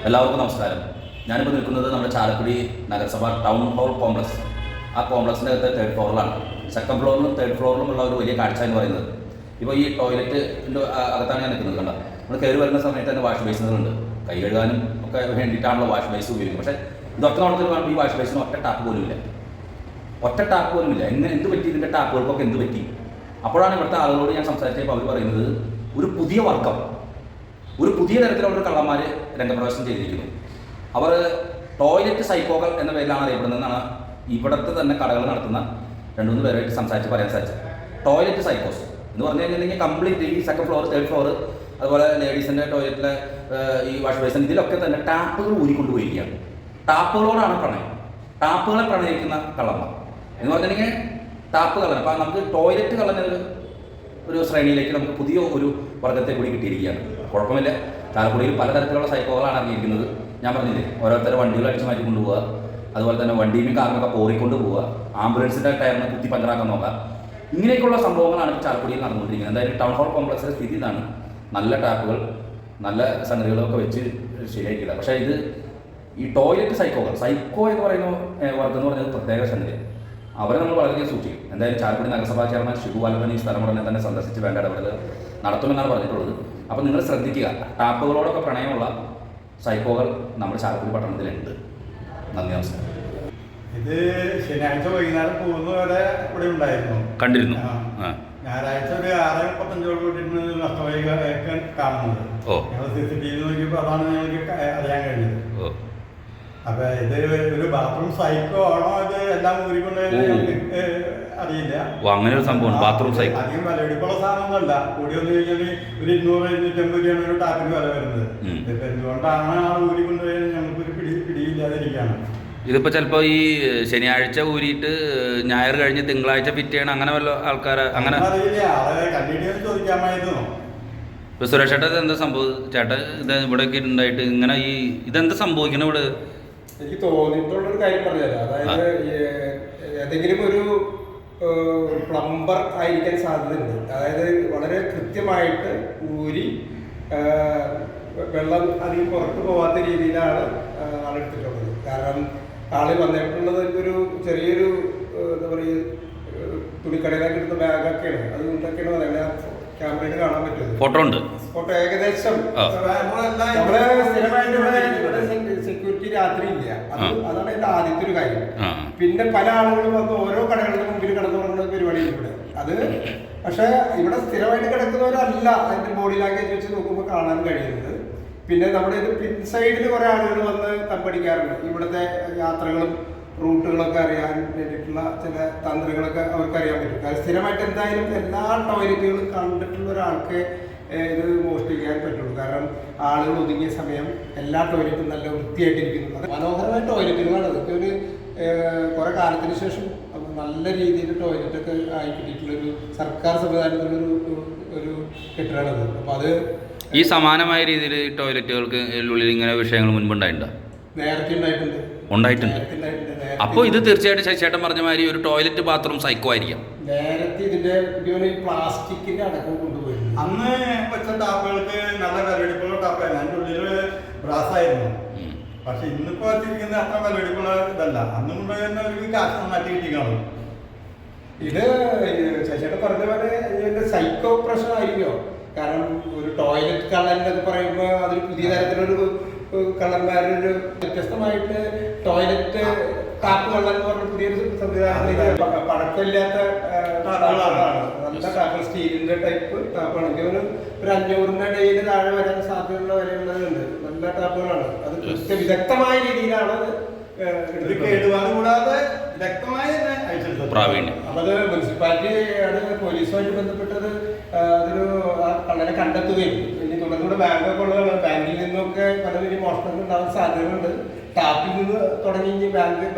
എല്ലാവർക്കും നമസ്കാരം. ഞാനിപ്പോൾ നിൽക്കുന്നത് നമ്മുടെ ചാലക്കുടി നഗരസഭ ടൗൺ ഹാൾ കോംപ്ലക്സ്. ആ കോംപ്ലക്സിൻ്റെ അകത്ത് 3rd ഫ്ലോറിലാണ്. 2nd ഫ്ലോറിലും 3rd ഫ്ലോറിലും ഉള്ള ഒരു വലിയ കാഴ്ച എന്ന് പറയുന്നത്, ഇപ്പോൾ ഈ ടോയ്ലറ്റിൻ്റെ അകത്താണ് ഞാൻ നിൽക്കുന്നത്. കണ്ട, നമ്മൾ കയറി വരുന്ന സമയത്ത് തന്നെ വാഷ് ബേസിനുകളുണ്ട്. കൈ കഴുകാനും ഒക്കെ വേണ്ടിയിട്ടാണല്ലോ വാഷ് ബേസ് ഉപയോഗിക്കുന്നത്. പക്ഷേ ഇതൊക്കെ നടന്നിട്ട് കാണുമ്പോൾ ഈ വാഷ് ബേസിന് ഒറ്റ ടാപ്പ് പോലും ഇല്ല. എന്ത് പറ്റി, ഇതിൻ്റെ ടാപ്പുകൾക്കൊക്കെ എന്ത് പറ്റി? അപ്പോഴാണ് ഇവിടുത്തെ ആളുകളോട് ഞാൻ സംസാരിച്ചപ്പോൾ അവർ പറയുന്നത്, ഒരു പുതിയ വർക്കം, ഒരു പുതിയ തരത്തിലുള്ള കള്ളന്മാർ രംഗപ്രവേശനം ചെയ്തിരിക്കുന്നു. അവർ ടോയ്ലറ്റ് സൈക്കോകൾ എന്ന പേരിലാണ് അറിയപ്പെടുന്നതെന്നാണ് ഇവിടുത്തെ തന്നെ കടകൾ നടത്തുന്ന 2-3 പേരായിട്ട് സംസാരിച്ച് പറയാൻ സാധിച്ചത്. ടോയ്ലറ്റ് സൈക്കോസ് എന്ന് പറഞ്ഞു കഴിഞ്ഞിട്ടുണ്ടെങ്കിൽ കംപ്ലീറ്റ് ഈ 2nd ഫ്ലോർ 3rd ഫ്ലോർ അതുപോലെ ലേഡീസിൻ്റെ ടോയ്ലറ്റിലെ ഈ വാഷ് ബേസിൻ ഇതിലൊക്കെ തന്നെ ടാപ്പുകൾ ഊരിക്കൊണ്ടുപോയിരിക്കുകയാണ്. ടാപ്പുകളോടാണ് പ്രണയം. ടാപ്പുകളെ പ്രണയിക്കുന്ന കള്ളന്മാർ എന്ന് പറഞ്ഞിട്ടുണ്ടെങ്കിൽ ടാപ്പ് കള്ളൻ. അപ്പോൾ നമുക്ക് ടോയ്ലറ്റ് കള്ളൻ ഒരു ശ്രേണിയിലേക്ക് നമുക്ക് പുതിയ ഒരു വർഗത്തെ കൂടി കിട്ടിയിരിക്കുകയാണ്. കുഴപ്പമില്ല, ചാലക്കുടിയിൽ പലതരത്തിലുള്ള സൈക്കോകളാണ് ഇറങ്ങിയിരിക്കുന്നത്. ഞാൻ പറഞ്ഞില്ലേ, ഓരോരുത്തരെ വണ്ടികൾ അടിച്ച് മാറ്റി കൊണ്ടുപോകുക, അതുപോലെ തന്നെ വണ്ടിയും കാറിനൊക്കെ പോറിക്കൊണ്ട് പോവുക, ആംബുലൻസിൻ്റെ ടയറിന് കുത്തി പഞ്ചറാക്കാൻ നോക്കുക. ഇങ്ങനെയൊക്കെയുള്ള സംഭവങ്ങളാണ് ഇപ്പോൾ ചാലക്കുടിയിൽ നടന്നുകൊണ്ടിരിക്കുന്നത്. എന്തായാലും ടൗൺ ഹാൾ കോംപ്ലക്സിലെ സ്ഥിതി ഇതാണ്. നല്ല ടാപ്പുകൾ, നല്ല സംഗതികളൊക്കെ വെച്ച് ശരിയാക്കില്ല. പക്ഷേ ഇത് ഈ ടോയ്ലറ്റ് സൈക്കോ എന്ന് പറയുന്ന വർഗം എന്ന് പറയുന്നത് പ്രത്യേക സംഗതി. അവരെ നമ്മൾ വളരെയധികം സൂക്ഷിക്കും. എന്തായാലും ചാലക്കുടി നഗരസഭാ ചെയർമാൻ ഷിബു വാലപ്പൻ ഈ സ്ഥലം ഉടനെ തന്നെ സന്ദർശിച്ച് വേണ്ട ഇടപെടൽ നടത്തുമെന്നാണ് പറഞ്ഞിട്ടുള്ളത്. അപ്പോൾ നിങ്ങൾ ശ്രദ്ധിക്കുക, ടാപ്പുകളോടൊക്കെ പ്രണയമുള്ള സൈക്കോകൾ നമ്മുടെ ചാലക്കുടി പട്ടണത്തിലുണ്ട്. നന്ദി, നമസ്കാരം. ഇത് ശനിയാഴ്ച വൈകുന്നേരം പോകുന്നവരെ ഇവിടെ ഉണ്ടായിരുന്നു, കണ്ടിരുന്നു. ഞായറാഴ്ച ഒരു 6:35 നഷ്ടമായി കാണുന്നത്. ഞങ്ങൾ CCTV നോക്കിയപ്പോൾ അതാണ് ഞങ്ങൾക്ക് അറിയാൻ കഴിഞ്ഞത്. അപ്പൊ ഇത് ഒരു ബാത്റൂം സൈക്കോ ആണോ, ഇത് എല്ലാം ഊരിക്കൊണ്ട് അറിയില്ല. അങ്ങനെ ഒരു സംഭവം ബാത്റൂം സൈക്കോ അധികം വിലപിടിപ്പുള്ള സാധനമൊന്നുമല്ല. കൂടി വന്നു കഴിഞ്ഞാൽ ഒരു 200-250 രൂപയാണ് ഒരു ടാപ്പിന് വില വരുന്നത്. ഇപ്പൊ എന്തുകൊണ്ടാണ് ആ ഊരിക്കൊണ്ടുപോയത് ഞങ്ങൾക്കൊരു പിടിയില്ലാതിരിക്കുകയാണ്. ഇതിപ്പോൾ ചിലപ്പോൾ ഈ ശനിയാഴ്ച ഊരിയിട്ട് ഞായർ കഴിഞ്ഞ് തിങ്കളാഴ്ച ഫിറ്റ് ചെയ്യണം, അങ്ങനെ വല്ല ആൾക്കാർ അങ്ങനെ അറിയില്ല. ആളെ കണ്ടിട്ട് ചോദിക്കാമായിരുന്നു. ഇപ്പോൾ സുരേഷ് ചേട്ടാ, ഇതെന്താ സംഭവം ചേട്ടാ? ഇത് ഇവിടെയൊക്കെ ഉണ്ടായിട്ട് ഇങ്ങനെ ഇതെന്താ സംഭവിക്കണം ഇവിടെ? എനിക്ക് തോന്നിയിട്ടുള്ളൊരു കാര്യം പറഞ്ഞുതരാം. അതായത് ഏതെങ്കിലും ഒരു പ്ലംബർ ആയിരിക്കാൻ സാധ്യതയുണ്ട്. അതായത് വളരെ കൃത്യമായിട്ട് ഊരി വെള്ളം അധികം പുറത്തു പോകാത്ത രീതിയിലാണ് ആളെടുത്തിട്ടുള്ളത്. കാരണം ആള് വന്നിട്ടുള്ളത് ഒരു ചെറിയൊരു എന്താ പറയുക, തുണിക്കടയിലേക്ക് എടുത്ത ബാഗൊക്കെയാണ്. അത് കൊണ്ടൊക്കെയാണ് പറയുന്നത്. ക്യാമറയിൽ കാണാൻ പറ്റും. ഫോട്ടോ ഏകദേശം നമ്മള് സ്ഥിരമായിട്ട് സെക്യൂരിറ്റി രാത്രി ഇല്ല. അതാണ് എന്റെ ആദ്യത്തെ ഒരു കാര്യം. പിന്നെ പല ആളുകളും വന്ന് ഓരോ കടകളുടെ മുമ്പിൽ കിടന്നു പറഞ്ഞ പരിപാടി ഇവിടെ. അത് പക്ഷെ ഇവിടെ സ്ഥിരമായിട്ട് കിടക്കുന്നവരല്ല അതിന്റെ ബോഡി ലാംഗ്വേജ് വെച്ച് നോക്കുമ്പോൾ കാണാൻ കഴിയുന്നത്. പിന്നെ നമ്മുടെ ഇത് പിൻ സൈഡിൽ കുറെ ആളുകൾ വന്ന് തമ്പടിക്കാറുണ്ട്. ഇവിടുത്തെ യാത്രകളും റൂട്ടുകളൊക്കെ അറിയാൻ വേണ്ടിയിട്ടുള്ള ചില തന്ത്രങ്ങളൊക്കെ അവർക്ക് അറിയാൻ പറ്റും. കാരണം സ്ഥിരമായിട്ട് എന്തായാലും എല്ലാ ടോയ്ലറ്റുകളും കണ്ടിട്ടുള്ള ഒരാൾക്ക് ഇത് മോഷ്ടിക്കാൻ പറ്റുള്ളൂ. കാരണം ആളുകൾ ഒതുങ്ങിയ സമയം എല്ലാ ടോയ്ലറ്റും നല്ല വൃത്തിയായിട്ടിരിക്കുന്നു. അത് മനോഹരമായ ടോയ്ലറ്റുകളാണ്. അതൊക്കെ ഒരു കുറെ കാലത്തിന് ശേഷം നല്ല രീതിയിൽ ടോയ്ലറ്റൊക്കെ ആയി കിട്ടിയിട്ടുള്ളൊരു സർക്കാർ സംവിധാനത്തിലുള്ളൊരു ഒരു കെട്ടിടമാണത്. അപ്പം അത് ഈ സമാനമായ രീതിയിൽ ടോയ്ലറ്റുകൾക്ക് ഉള്ളിൽ ഇങ്ങനെ വിഷയങ്ങൾ മുൻപുണ്ടായിട്ടുണ്ടോ? നേരത്തെ ഉണ്ടായിട്ടുണ്ട്. അപ്പോൾ ഇത് തീർച്ചയായിട്ടും ശശിചേട്ടൻ പറഞ്ഞ മാതിരി ഒരു ടോയ്ലറ്റ് ബാത്റൂം സൈക്കോ ആയിരിക്കാം. നേരത്തെ ഇതിന്റെ പ്ലാസ്റ്റിക്കിന്റെ അടക്കം കൊണ്ടുപോയി. അന്ന് വെച്ച ടാപ്പുകൾക്ക് നല്ല വിലപിടിപ്പുള്ള ടാപ്പായിരുന്നു. അതിൻ്റെ ഉള്ളിൽ ബ്രാസ് ആയിരുന്നു. പക്ഷെ ഇന്നിപ്പോ വെച്ചിരിക്കുന്ന അത്ര വിലപിടിപ്പുള്ള ഇതല്ല. അന്ന് കൊണ്ടുപോയിരുന്ന ഒരു കാശ് നന്നായിട്ട് കിട്ടിക്കാണും. ഇത് ശശിചേട്ടൻ പറഞ്ഞ പോലെ ഇതിന്റെ സൈക്കോ പ്രശ്നം ആയിരിക്കോ? കാരണം ഒരു ടോയ്ലറ്റ് കള്ളൻ എന്നൊക്കെ പറയുമ്പോൾ അതൊരു പുതിയ തരത്തിലൊരു കള്ളന്മാരൊരു വ്യത്യസ്തമായിട്ട് ടോയ്ലറ്റ് ടാപ്പ് കള്ളൻ എന്ന് പറഞ്ഞ പുതിയൊരു സംവിധാനത്തിലേക്ക് പഴക്കമില്ലാത്ത ടാപ്പുകളാണ്. നല്ല ടാപ്പ്, സ്റ്റീലിന്റെ ടൈപ്പ് ടാപ്പാണെങ്കിൽ ഒരു 500 ഡേയിൽ താഴെ വരാൻ സാധ്യതയുള്ള വിലയുള്ളതുണ്ട്. നല്ല ടാപ്പുകളാണ്. അത് വിദഗ്ധമായ രീതിയിലാണ് കേടുപാട് കൂടാതെ വ്യക്തമായി തന്നെ അയച്ചെടുത്തത്. അപ്പൊ അത് മുനിസിപ്പാലിറ്റി ആണ് പോലീസുമായിട്ട് ബന്ധപ്പെട്ടത്. അതൊരു കള്ളനെ കണ്ടെത്തുകയും ഇനി തുടർന്നുള്ള ബാങ്കൊക്കെ ഉള്ളതാണ്. ബാങ്കിൽ നിന്നൊക്കെ പല വലിയ മോഷണങ്ങൾ ഉണ്ടാവാൻ സാധ്യതയുണ്ട്. ടാപ്പിൽ നിന്ന് തുടങ്ങി ഇനി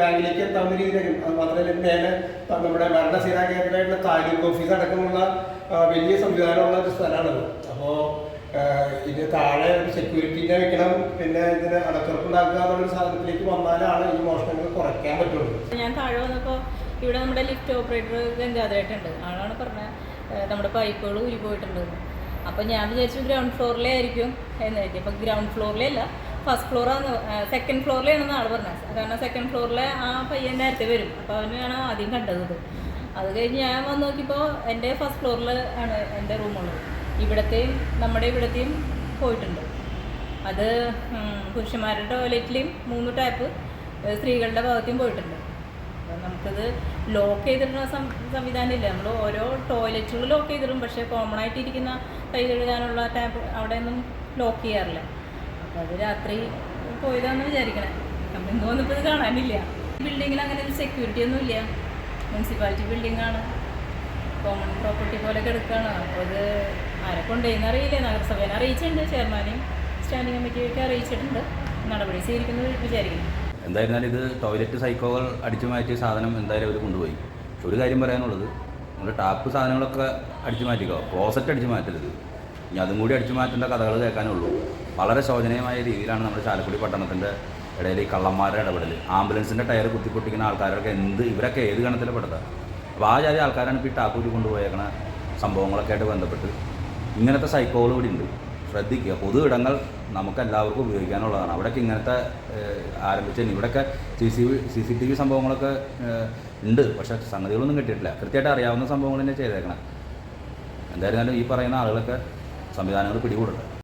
ബാങ്കിലേക്ക് എത്താവുന്ന രീതിയിലായിരിക്കും. അത് മാത്രമല്ല മേലെ നമ്മുടെ ഭരണസേനാ കേന്ദ്രമായിട്ടുള്ള താലൂക്ക് ഓഫീസ് അടക്കമുള്ള വലിയ സംവിധാനമുള്ള ഒരു സ്ഥലമാണത്. അപ്പോൾ ഇത് താഴെ ഒരു സെക്യൂരിറ്റീനെ വെക്കണം. പിന്നെ ഇതിന് അടച്ചുറപ്പുണ്ടാക്കുക എന്നുള്ളൊരു സാധനത്തിലേക്ക് വന്നാലാണ് ഈ മോഷണങ്ങൾ കുറയ്ക്കാൻ പറ്റുള്ളൂ. ഞാൻ താഴെ വന്നപ്പോൾ ഇവിടെ നമ്മുടെ ലിഫ്റ്റ് ഓപ്പറേറ്റർ ഗംഗാധരായിട്ടുണ്ട്. ആളാണ് പറഞ്ഞ നമ്മുടെ പൈപ്പുകൾ ഊരി പോയിട്ടുണ്ട്. അപ്പോൾ ഞാൻ വിചാരിച്ചു ഗ്രൗണ്ട് ഫ്ലോറിലേ ആയിരിക്കും എന്നായിരിക്കും. അപ്പോൾ ഗ്രൗണ്ട് ഫ്ലോറിലേ അല്ല, ഫസ്റ്റ് ഫ്ലോറാണ്, സെക്കൻഡ് ഫ്ലോറിലാണെന്ന് ആൾ പറഞ്ഞത്. കാരണം സെക്കൻഡ് ഫ്ലോറിലെ ആ പയ്യൻ നേരത്തെ വരും, അപ്പോൾ അവനാണ് ആദ്യം കണ്ടത് ഇത്. അത് കഴിഞ്ഞ് ഞാൻ വന്ന് നോക്കിയപ്പോൾ എൻ്റെ ഫസ്റ്റ് ഫ്ലോറിൽ ആണ് എൻ്റെ റൂമുള്ളത്. നമ്മുടെ ഇവിടത്തെയും പോയിട്ടുണ്ട്. അത് പുരുഷന്മാരുടെ ടോയ്ലറ്റിലും 3 ടാപ്പ്, സ്ത്രീകളുടെ ഭാഗത്തെയും പോയിട്ടുണ്ട്. അപ്പോൾ നമുക്കത് ലോക്ക് ചെയ്തിടുന്ന സംവിധാനം ഇല്ല. നമ്മൾ ഓരോ ടോയ്ലറ്റുകൾ ലോക്ക് ചെയ്തിടും, പക്ഷേ കോമൺ ആയിട്ടിരിക്കുന്ന കൈ കഴുകാനുള്ള ടാപ്പ് അവിടെയൊന്നും ലോക്ക് ചെയ്യാറില്ല. അപ്പോൾ അത് രാത്രി പോയതാണെന്ന് വിചാരിക്കണേ. നമ്മൾ ഇന്ന് വന്നപ്പോൾ ഇത് കാണാനില്ല. ബിൽഡിങ്ങിൽ അങ്ങനെ ഒരു സെക്യൂരിറ്റി ഒന്നും ഇല്ല. മുനിസിപ്പാലിറ്റി ബിൽഡിങ്ങാണ്, കോമൺ പ്രോപ്പർട്ടി പോലെ കിടക്കുകയാണ്. അപ്പോൾ അത് ആരെ കൊണ്ടുപോയെന്ന് അറിയില്ല. നഗരസഭേനെ അറിയിച്ചിട്ടുണ്ട്, ചെയർമാനെയും സ്റ്റാൻഡിംഗ് കമ്മിറ്റിയൊക്കെ അറിയിച്ചിട്ടുണ്ട്. നടപടി സ്വീകരിക്കുന്നു വിചാരിക്കുന്നു. എന്തായിരുന്നാലും ഇത് ടോയ്ലറ്റ് സൈക്കോകൾ അടിച്ചു മാറ്റിയ സാധനം എന്തായാലും അവർ കൊണ്ടുപോയി. ഒരു കാര്യം പറയാനുള്ളത്, നമ്മൾ ടാപ്പ് സാധനങ്ങളൊക്കെ അടിച്ചു മാറ്റിക്കോ, ക്ലോസറ്റ് അടിച്ചു മാറ്റരുത്. ഇനി അതും കൂടി അടിച്ചു മാറ്റേണ്ട കഥകൾ കേൾക്കാനുള്ളൂ. വളരെ ശോചനീയമായ രീതിയിലാണ് നമ്മുടെ ചാലക്കുടി പട്ടണത്തിൻ്റെ ഇടയിൽ ഈ കള്ളന്മാരുടെ ഇടപെടൽ. ആംബുലൻസിൻ്റെ ടയർ കുത്തിപ്പൊട്ടിക്കുന്ന ആൾക്കാരൊക്കെ ഇവരൊക്കെ ഏത് ഗണത്തിൽ പെടുന്നത്? അപ്പോൾ ആ ജാതി ആൾക്കാരാണ് ഇപ്പോൾ ഈ ടാപ്പ് കൂടി കൊണ്ടുപോയേക്കണ സംഭവങ്ങളൊക്കെ ആയിട്ട് ബന്ധപ്പെട്ട്. ഇങ്ങനത്തെ സൈക്കോകൾ കൂടി ഉണ്ട്. ശ്രദ്ധിക്കുക. പൊതു ഇടങ്ങൾ നമുക്കെല്ലാവർക്കും ഉപയോഗിക്കാനുള്ളതാണ്. അവിടെയൊക്കെ ഇങ്ങനത്തെ ആരംഭിച്ചു. ഇവിടെയൊക്കെ CCTV സംഭവങ്ങളൊക്കെ ഉണ്ട്, പക്ഷേ സംഗതികളൊന്നും കിട്ടിയിട്ടില്ല. കൃത്യമായിട്ട് അറിയാവുന്ന സംഭവങ്ങൾ തന്നെ ചെയ്തേക്കണം. എന്തായിരുന്നാലും ഈ പറയുന്ന ആളുകളൊക്കെ സംവിധാനങ്ങൾ പിടികൂടട്ടെ.